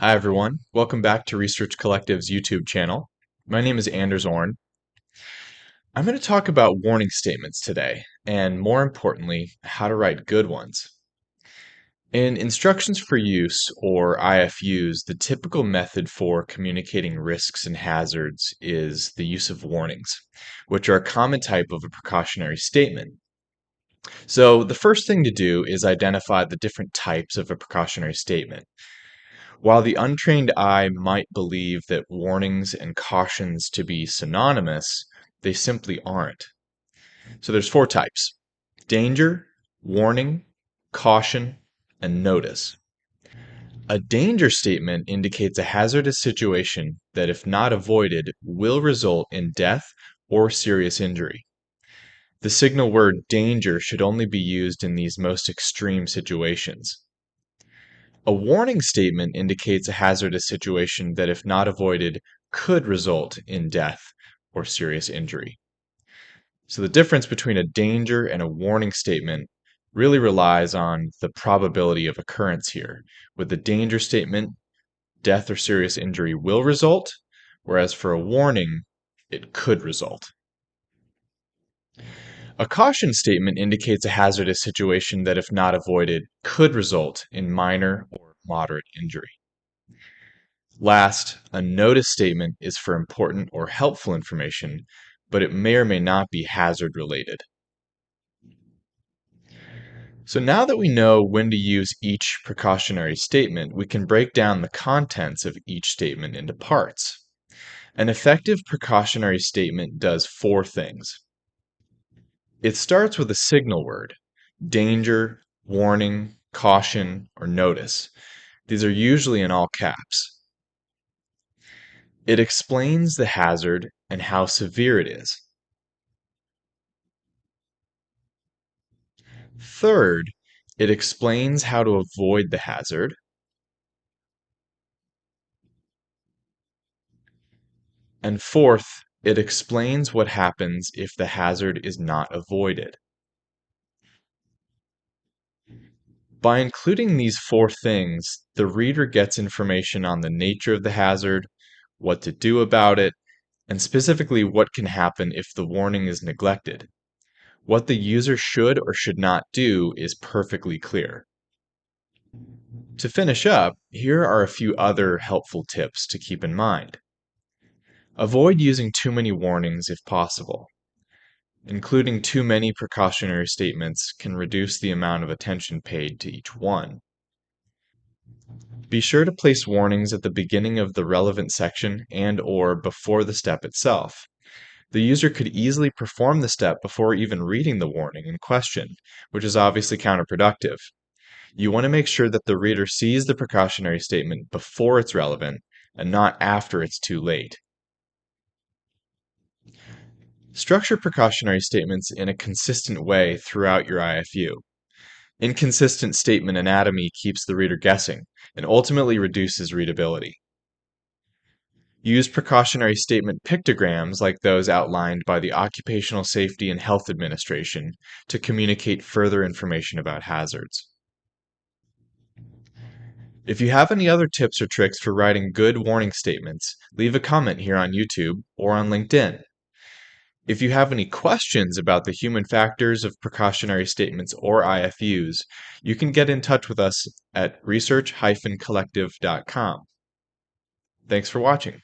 Hi everyone, welcome back to Research Collective's YouTube channel. My name is Anders Orn. I'm going to talk about warning statements today, and more importantly, how to write good ones. In instructions for use, or IFUs, the typical method for communicating risks and hazards is the use of warnings, which are a common type of a precautionary statement. So the first thing to do is identify the different types of a precautionary statement. While the untrained eye might believe that warnings and cautions to be synonymous, they simply aren't. So there's four types: danger, warning, caution, and notice. A danger statement indicates a hazardous situation that, if not avoided, will result in death or serious injury. The signal word danger should only be used in these most extreme situations. A warning statement indicates a hazardous situation that, if not avoided, could result in death or serious injury. So the difference between a danger and a warning statement really relies on the probability of occurrence here. With the danger statement, death or serious injury will result, whereas for a warning, it could result. A caution statement indicates a hazardous situation that, if not avoided, could result in minor or moderate injury. Last, a notice statement is for important or helpful information, but it may or may not be hazard related. So now that we know when to use each precautionary statement, we can break down the contents of each statement into parts. An effective precautionary statement does four things. It starts with a signal word: danger, warning, caution, or notice. These are usually in all caps. It explains the hazard and how severe it is. Third, it explains how to avoid the hazard. And fourth, it explains what happens if the hazard is not avoided. By including these four things, the reader gets information on the nature of the hazard, what to do about it, and specifically what can happen if the warning is neglected. What the user should or should not do is perfectly clear. To finish up, here are a few other helpful tips to keep in mind. Avoid using too many warnings if possible. Including too many precautionary statements can reduce the amount of attention paid to each one. Be sure to place warnings at the beginning of the relevant section and/or before the step itself. The user could easily perform the step before even reading the warning in question, which is obviously counterproductive. You want to make sure that the reader sees the precautionary statement before it's relevant and not after it's too late. Structure precautionary statements in a consistent way throughout your IFU. Inconsistent statement anatomy keeps the reader guessing and ultimately reduces readability. Use precautionary statement pictograms like those outlined by the Occupational Safety and Health Administration to communicate further information about hazards. If you have any other tips or tricks for writing good warning statements, leave a comment here on YouTube or on LinkedIn. If you have any questions about the human factors of precautionary statements or IFUs, you can get in touch with us at research-collective.com. Thanks for watching.